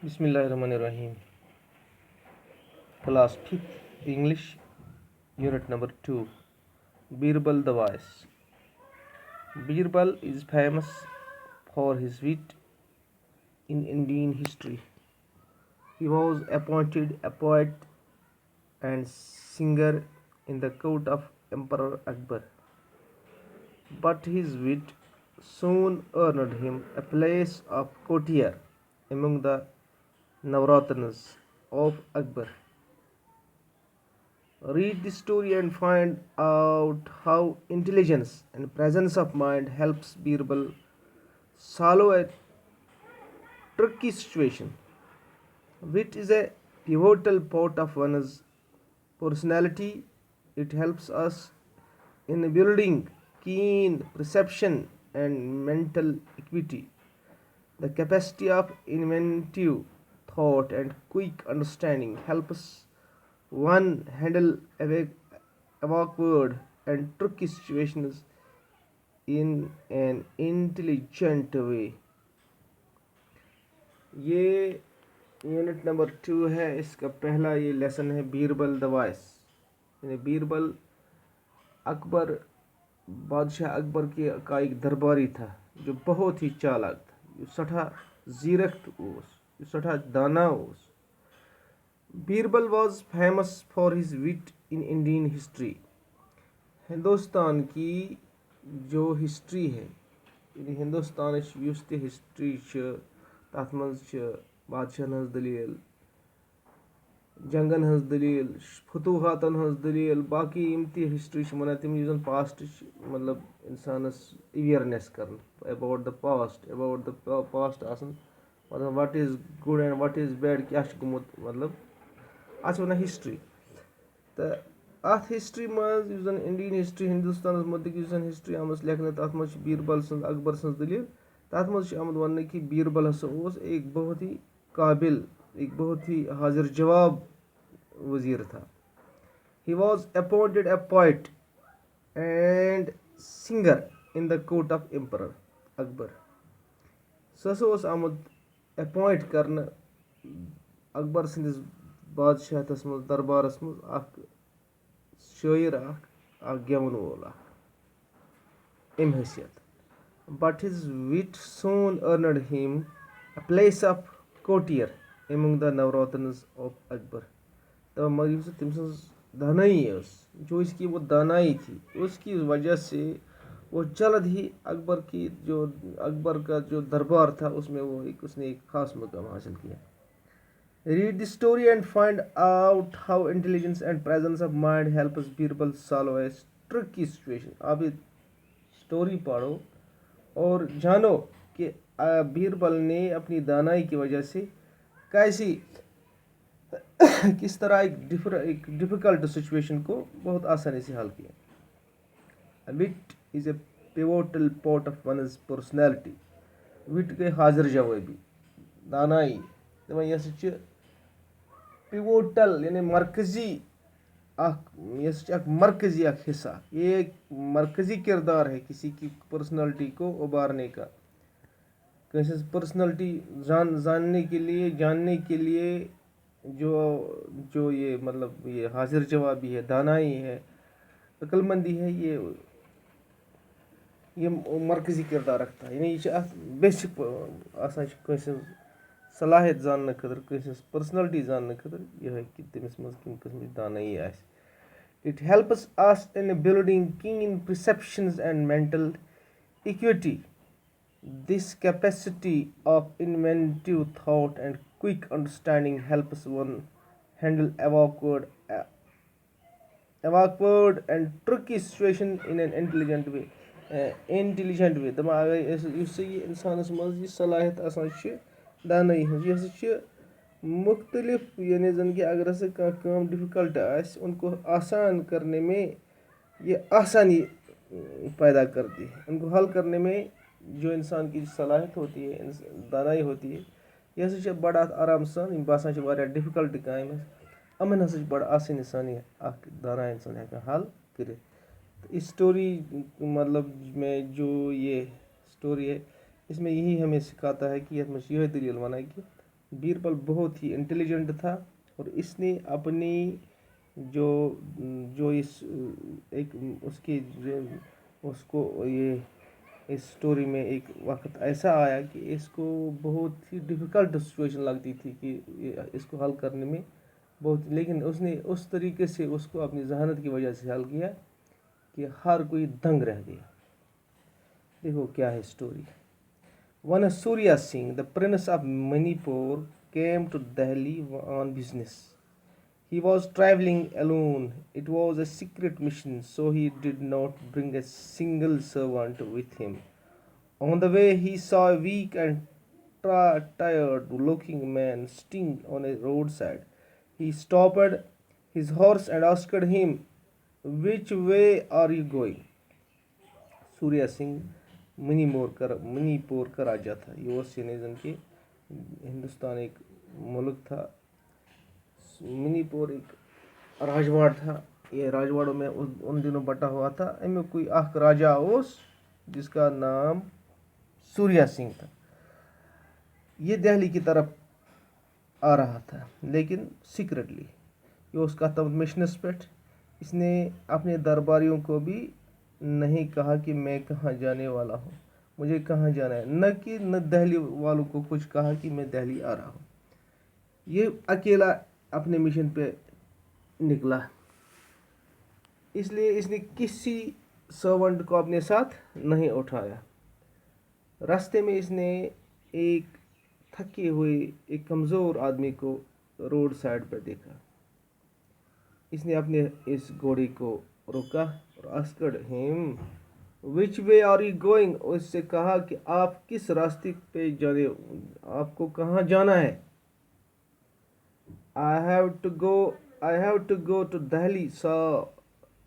Bismillahirrahmanirrahim. Class 5th English, Unit number 2. Birbal the Wise. Birbal is famous for his wit in Indian history. He was appointed a poet and singer in the court of Emperor Akbar. But his wit soon earned him a place of courtier among the Navratnas of Akbar. Read the story and find out how intelligence and presence of mind helps Birbal solve a tricky situation. Wit is a pivotal part of one's personality. It helps us in building keen perception and mental acuity. The capacity of inventive thought and quick understanding helps one handle awkward and tricky situations in an intelligent way. ये unit number 2 है. इसका पहला ये lesson है Birbal the vice. यानी बीरबल अकबर बादशाह अकबर का एक दरबारी था जो बहुत ही चालाक था, जो सठा जीरक्त ओस, जो सठा दाना ओस. Birbal was famous for his wit in Indian history. Hindustan की जो हिस्ट्री है, हिंदुस्तान हिस्ट्री तथ मज बादशाहन हज दलील, जंगन हज दलील, फतूहातन हज दलील, बाकी यम ती हिस्ट्री वन तम जन पास्ट मतलब इंसानस अवेयरनेस कर अबाउट द पास्ट मतलब what is good and what is bad क्या गुमुत मतलब अत वन हिस्ट्री. तो अत हिस्ट्री मज इंडियन हिस्ट्री हिंदुस्तान मुतलिक हिस्ट्री आम लेखन तथ मज बीरबल सं अकबर सं दलील. तथ मज आमद वन कि बीरबल हसा एक बहुत ही काबिल, एक बहुत ही हाजिर जवाब वजीर था. He was appointed a poet and singer in the court of Emperor Akbar. सस आमुद अपॉइंट करना अकबर सन्दस बादशाहतस मज दरबारस मज अख शायर अख गेवन वोल अम हैसियत. But his wit soon earned him a place of courtier among the Navratnas of Akbar. तो मगर तम दानाई जो इसकी वो दानाई थी, उसकी वजह से वो जल्द ही अकबर का जो दरबार था उसमें उसने एक खास मुकाम हासिल किया. Read the story and find out how intelligence and presence of mind helps Birbal solve A tricky situation. आप ये स्टोरी पढ़ो और जानो कि बीरबल ने अपनी दानाई की वजह से कैसी किस तरह एक डिफ़िकल्ट सिचुएशन को बहुत आसानी से हल किया. Wit is a pivotal part of one's personality. Wit गई हाजिर जवाबी, दानाई दपान यह पिवोटल यानी मरकजी मरकजी हिस्सा, ये एक मरकजी किरदार है किसी की पर्सनैलिटी को उबारने का. किसी पर्सनैलिटी जानने के लिए जो ये मतलब ये हाजिर जवाबी है, दानाई है, अक्लमंदी है, ये मरकजी किरदार रखता है. यानी ये बेसिक आसान सलाहियत जानने खतर पर्सनैलिटी जानने खतर यह कि तमिस मज कम किस्म दानाई आस. It helps us in building keen perceptions and mental acuity. This capacity of inventive thought and quick understanding helps one handle awkward and tricky situation in an intelligent way. दमा अगर इंसानस मज सलाहियत आसान दानाई हज यह मुख्तलिफ यानी जन कि अगर हसा काम डिफ़िकल्ट उनको आसान करने में ये आसानी पैदा करती है. उनको हल करने में जो इंसान की सलाहियत होती है, दानाई होती है, यह हसा बड़ा आराम सान बसान वारिया डिफ़िकल्ट काम अमन हसा बड़ा आसानी सान दाना इंसान हेकान हल कर. इस स्टोरी मतलब में जो ये स्टोरी है इसमें यही हमें सिखाता है कि यह दलील वना कि बीरबल बहुत ही इंटेलिजेंट था और इसने अपनी जो जो इस एक उसकी उसको ये इस स्टोरी में एक वक्त ऐसा आया कि इसको बहुत ही डिफ़िकल्ट सिचुएशन लगती थी कि इसको हल करने में बहुत, लेकिन उसने उस तरीके से उसको अपनी जहानत की वजह से हल किया कि हर कोई दंग रह गया। देखो क्या है story. One Surya Singh, the prince of Manipur, came to Delhi on business. He was traveling alone. It was a secret mission, so he did not bring a single servant with him. On the way, he saw a weak and tired looking man sitting on a roadside. He stopped his horse and asked him, "Which way are you going?" Surya Singh Manipur का राजा था। ये वो सिनेजन के हिंदुस्तान एक मुल्क था। मणिपुर एक राजवाड़ था। ये राजवाड़ों में उन दिनों बटा हुआ था। इनमें कोई अख राजा उस जिसका नाम सूर्या सिंह था। ये दिल्ली की तरफ आ रहा था लेकिन सीक्रेटली। ये उसका तब मिशनस पेट। इसने अपने दरबारियों को भी नहीं कहा कि मैं कहाँ जाने वाला हूँ, मुझे कहाँ जाना है, न दिल्ली वालों को कुछ कहा कि मैं दिल्ली आ रहा हूँ। ये अकेला अपने मिशन पे निकला, इसलिए इसने किसी सर्वेंट को अपने साथ नहीं उठाया। रास्ते में इसने एक थके हुए एक कमज़ोर आदमी को रोड साइड पर देखा। इसने अपने इस घोड़े को रोका और asked him, which way are you going? उससे कहा कि आप किस रास्ते पे जाने, आपको कहाँ जाना है? I have to go to Delhi, sir.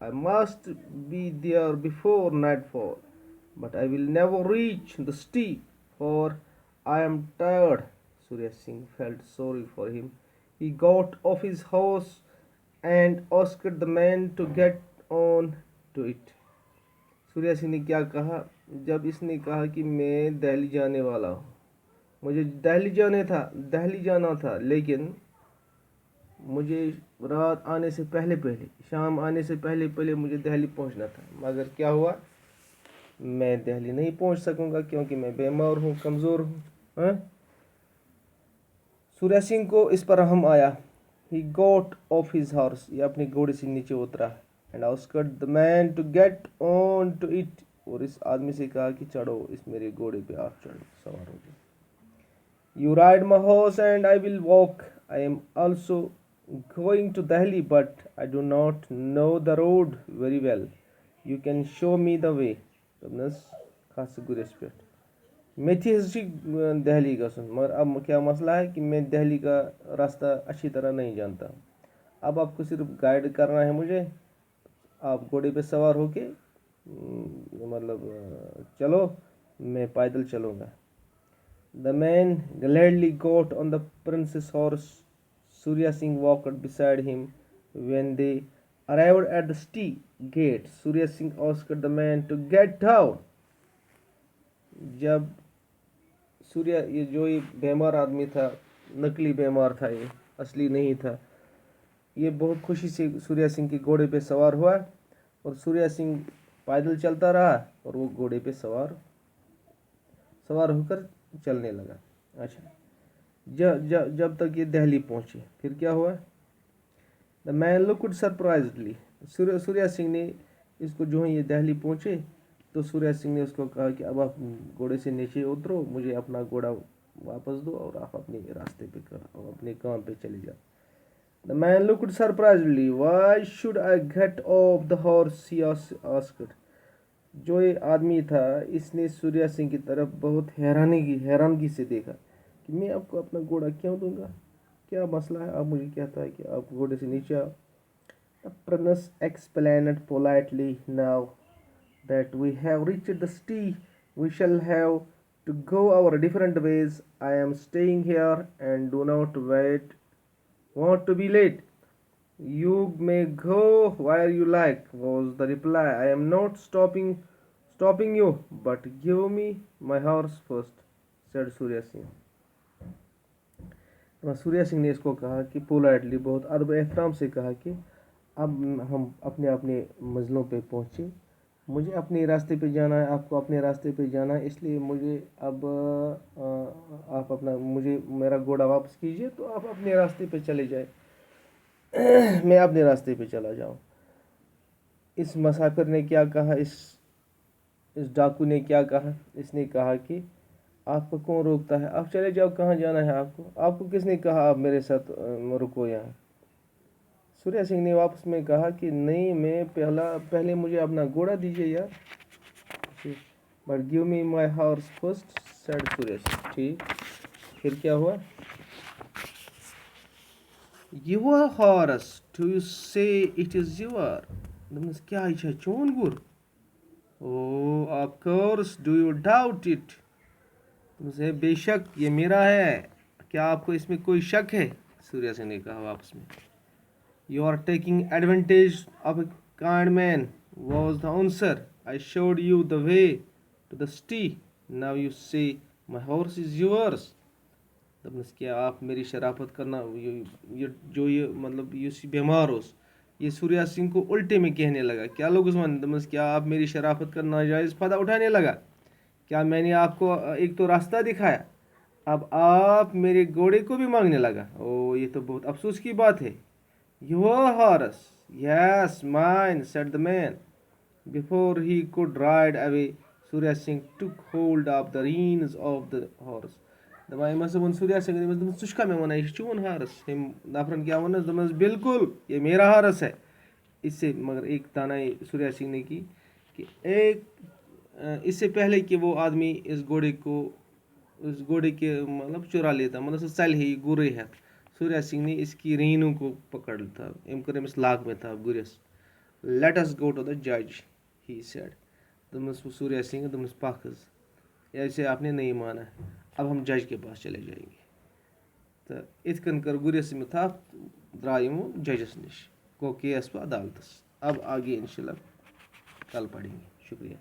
I must be there before nightfall, but I will never reach the city, for I am tired. Surya Singh felt sorry for him. He got off his horse and asked the man to get on to it. Surya Singh ने क्या कहा जब इसने कहा कि मैं दिल्ली जाने वाला हूँ, मुझे दिल्ली जाना था, लेकिन मुझे रात आने से पहले शाम आने से पहले मुझे दिल्ली पहुंचना था, मगर क्या हुआ, मैं दिल्ली नहीं पहुंच सकूंगा क्योंकि मैं बीमार हूँ, कमज़ोर हूँ। सूर्या सिंह को इस पर रहम आया। He got off his horse, ये अपने घोड़े से नीचे उतरा, and asked the man to get on to it, और इस आदमी से कहा कि चढ़ो इस मेरे घोड़े पे, आप चढ़ो, सवार हो जाओ। You ride my horse and I will walk. I am also going to Delhi, but I do not know the road very well. You can show me the way. Subnas खास रेस्पेक्ट। मैं थी history Delhi का सुन, मगर अब क्या मसला है कि मैं दिल्ली का रास्ता अच्छी तरह नहीं जानता। अब आपको सिर्फ गाइड करना है मुझे, आप घोड़े पे सवार होके चलो, मैं पैदल चलूँगा। The man gladly got on the prince's horse. Surya Singh walked beside him. When they arrived at the city gate, Surya Singh asked the man to get down. जब ये जो ये बीमार आदमी था, नकली बीमार था, ये असली नहीं था, ये बहुत खुशी से सूर्या सिंह के घोड़े पे सवार हुआ और सूर्या सिंह पैदल चलता रहा और वो घोड़े पे सवार होकर चलने लगा। अच्छा, जब तक ये दिल्ली पहुंचे, फिर क्या हुआ? The man looked surprisedly. Surya Singh ने इसको जो है ये दिल्ली पहुंचे तो सूर्या सिंह ने उसको कहा कि अब आप घोड़े से नीचे उतरो, मुझे अपना घोड़ा वापस दो और आप अपने रास्ते पे अपने काम पे चले जाओ। The man looked surprisedly. Why should I get off the horse? He asked. जो ये आदमी था, इसने सूर्या सिंह की तरफ बहुत हैरानगी से देखा कि मैं आपको अपना घोड़ा क्यों दूंगा, क्या मसला है, आप मुझे कहता है कि आप घोड़े से नीचे आओ। The prince explained politely, now that we have reached the city, we shall have to go our different ways. I am staying here and do not want to be late. You may go where you like, was the reply. I am not stopping you, but give me my horse first, said Surya Singh. तो सूर्या सिंह ने इसको कहा कि politely, बहुत अदब एहतराम से कहा कि अब हम अपने अपने मंजिलों पे पहुँचे, मुझे अपने रास्ते पे जाना है, आपको अपने रास्ते पे जाना है, इसलिए मुझे अब आप अपना मुझे मेरा घोड़ा वापस कीजिए, तो आप अपने रास्ते पे चले जाए, मैं अपने रास्ते पे चला जाऊँ। इस मुसाफिर ने क्या कहा, इस डाकू ने क्या कहा, इसने कहा कि आपको कौन रोकता है, आप चले जाओ, कहाँ जाना है आपको, आपको किसने कहा आप मेरे साथ रुको यहाँ। सूर्या सिंह ने वापस में कहा कि नहीं, मैं पहले मुझे अपना घोड़ा दीजिए यार, but give me my horse first, said Surya Singh. ठीक, फिर क्या हुआ, your horse, do you say it is your, क्या ये चون गुर, oh of course do you doubt it, तुमसे बेशक ये मेरा है, क्या आपको इसमें कोई शक है, सूर्या सिंह ने कहा वापस में। You are taking advantage of a kind man, was the answer. I showed you the way to the city. Now you say my horse is yours. दबनस क्या आप मेरी शराफत करना, ये मतलब युस बीमार हो, ये सूर्या सिंह को उल्टे में कहने लगा। क्या लोग उस्मान, दबनस क्या आप मेरी शराफत का नाजायज़ फ़ायदा उठाने लगा, क्या मैंने आपको एक तो रास्ता दिखाया, अब आप मेरे घोड़े को भी मांगने लगा। ओ ये तो बहुत अफसोस की बात है। Your horse, yes, mine, said the man. Before he could ride away, Surya Singh took hold of the reins of the horse. دپان یِمن ہسا ووٚن سوریا سنگھ نے ژٕ چھُکھا مےٚ وَنان یہِ چھُ چون ہارس، أمۍ نفرن کیٛاہ ووٚننس، دوٚپنس بالکل یہ میرا ہارس ہے، اس سے مگر ایک تانائی سوریا سنگھ نے کی کہ اس سے پہلے کہ وہ آدمی اس گھوڑے کے مطلب چرا لیتا، مطلب سُہ ژَلہِ ہے یہِ گُرے ہٮ۪تھ، سوریا سنگھ نے اس کی رینوں کو پکڑ تھا، أمۍ کٔر أمِس لاگمہِ تھا گُرِس. Let us go to the جج, ہی سیڈ. دوٚپنس سوریا سنگھ، دوٚپنس پکھ حظ، ایسے آپ نے نہیں مانا، اب ہم جج کے پاس چلے جائیں گے. تہٕ یِتھ کٔنۍ کٔر گُرِس یِمو تھپھ، درٛاے یِمو ججس نِش، گوٚو کیس وۄنۍ عدالتس. اب آگے انشاء اللہ کل پڑھیں گے. شکریہ.